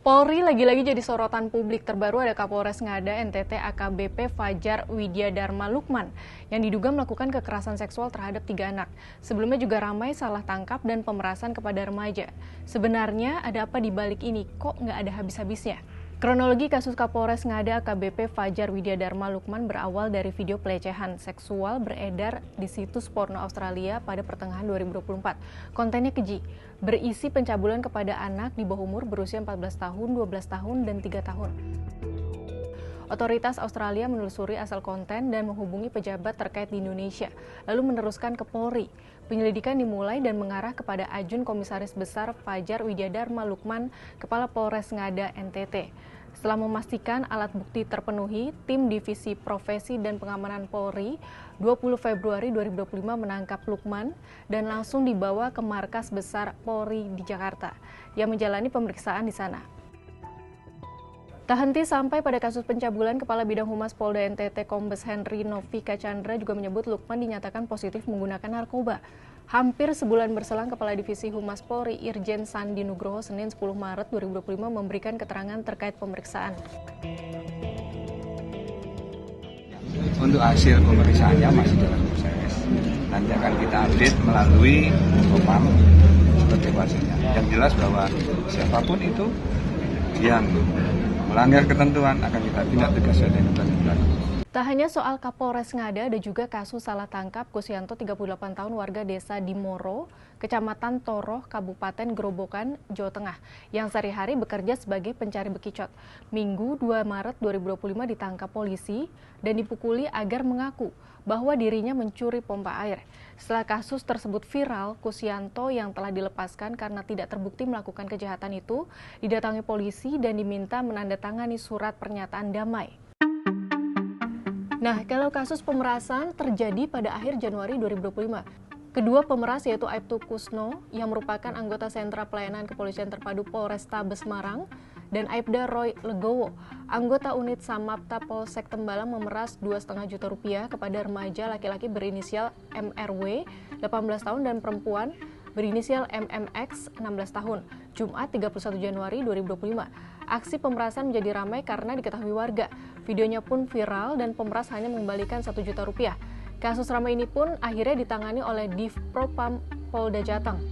Polri lagi-lagi jadi sorotan publik. Terbaru ada Kapolres Ngada NTT AKBP Fajar Widyadharma Lukman yang diduga melakukan kekerasan seksual terhadap 3 anak. Sebelumnya juga ramai salah tangkap dan pemerasan kepada remaja. Sebenarnya ada apa di balik ini? Kok nggak ada habis-habisnya? Kronologi kasus Kapolres Ngada AKBP Fajar Widyadharma Lukman berawal dari video pelecehan seksual beredar di situs porno Australia pada pertengahan 2024. Kontennya keji, berisi pencabulan kepada anak di bawah umur berusia 14 tahun, 12 tahun, dan 3 tahun. Otoritas Australia menelusuri asal konten dan menghubungi pejabat terkait di Indonesia, lalu meneruskan ke Polri. Penyelidikan dimulai dan mengarah kepada Ajun Komisaris Besar Fajar Widyadharma Lukman, Kepala Polres Ngada NTT. Setelah memastikan alat bukti terpenuhi, tim Divisi Profesi dan Pengamanan Polri 20 Februari 2025 menangkap Lukman dan langsung dibawa ke Markas Besar Polri di Jakarta yang menjalani pemeriksaan di sana. Tak henti sampai pada kasus pencabulan, Kepala Bidang Humas Polda NTT Kombes Henry Novika Chandra juga menyebut Lukman dinyatakan positif menggunakan narkoba. Hampir sebulan berselang, Kepala Divisi Humas Polri Irjen Sandi Nugroho Senin 10 Maret 2025 memberikan keterangan terkait pemeriksaan. Untuk hasil pemeriksaannya masih dalam proses. Nanti akan kita update melalui Propam seperti hasilnya. Yang jelas bahwa siapapun itu yang melanggar ketentuan akan kita tindak tegas dengan ketentuan. Tak hanya soal Kapolres Ngada, ada juga kasus salah tangkap Kusyanto 38 tahun warga desa Dimoro, Kecamatan Toroh, Kabupaten Gerobokan, Jawa Tengah, yang sehari-hari bekerja sebagai pencari bekicot. Minggu 2 Maret 2025 ditangkap polisi dan dipukuli agar mengaku bahwa dirinya mencuri pompa air. Setelah kasus tersebut viral, Kusyanto yang telah dilepaskan karena tidak terbukti melakukan kejahatan itu, didatangi polisi dan diminta menandatangani surat pernyataan damai. Nah, kalau kasus pemerasan terjadi pada akhir Januari 2025. Kedua pemeras yaitu Aibtu Kusno yang merupakan anggota Sentra Pelayanan Kepolisian Terpadu Polrestabes Semarang dan Aibda Roy Legowo, anggota unit Samapta Polsek Tembalang memeras Rp2,5 juta kepada remaja laki-laki berinisial MRW 18 tahun dan perempuan berinisial MMX 16 tahun, Jumat 31 Januari 2025. Aksi pemerasan menjadi ramai karena diketahui warga. Videonya pun viral dan pemeras hanya mengembalikan Rp1 juta. Kasus ramai ini pun akhirnya ditangani oleh Div Propam Polda Jateng.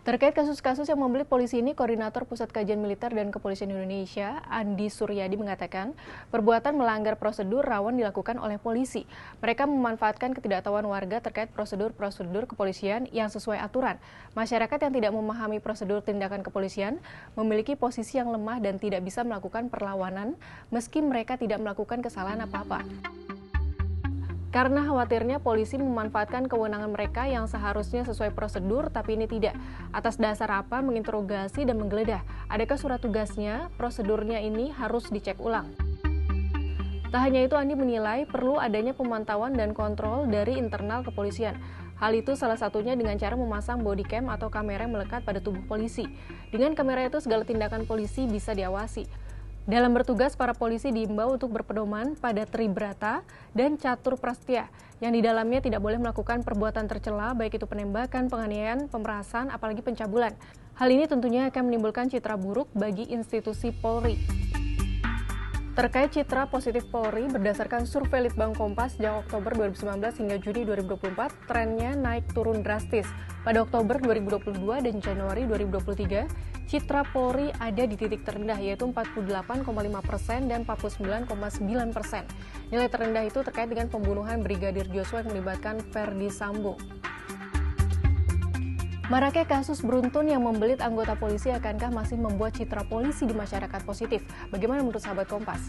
Terkait kasus-kasus yang membelit polisi ini, Koordinator Pusat Kajian Militer dan Kepolisian Indonesia, Andi Suryadi mengatakan, perbuatan melanggar prosedur rawan dilakukan oleh polisi. Mereka memanfaatkan ketidaktahuan warga terkait prosedur-prosedur kepolisian yang sesuai aturan. Masyarakat yang tidak memahami prosedur tindakan kepolisian memiliki posisi yang lemah dan tidak bisa melakukan perlawanan meski mereka tidak melakukan kesalahan apa-apa. Karena khawatirnya polisi memanfaatkan kewenangan mereka yang seharusnya sesuai prosedur, tapi ini tidak. Atas dasar apa menginterogasi dan menggeledah? Adakah surat tugasnya? Prosedurnya ini harus dicek ulang. Tak hanya itu, Andi menilai perlu adanya pemantauan dan kontrol dari internal kepolisian. Hal itu salah satunya dengan cara memasang bodycam atau kamera yang melekat pada tubuh polisi. Dengan kamera itu segala tindakan polisi bisa diawasi. Dalam bertugas, para polisi diimbau untuk berpedoman pada Tribrata dan Catur Prastya, yang di dalamnya tidak boleh melakukan perbuatan tercela, baik itu penembakan, penganiayaan, pemerasan, apalagi pencabulan. Hal ini tentunya akan menimbulkan citra buruk bagi institusi Polri. Terkait citra positif Polri, berdasarkan survei Litbang Kompas sejak Oktober 2019 hingga Juni 2024, trennya naik turun drastis. Pada Oktober 2022 dan Januari 2023, citra Polri ada di titik terendah yaitu 48,5% dan 49,9%. Nilai terendah itu terkait dengan pembunuhan Brigadir Joshua yang melibatkan Ferdi Sambo. Maraknya kasus beruntun yang membelit anggota polisi, akankah masih membuat citra polisi di masyarakat positif? Bagaimana menurut sahabat Kompas?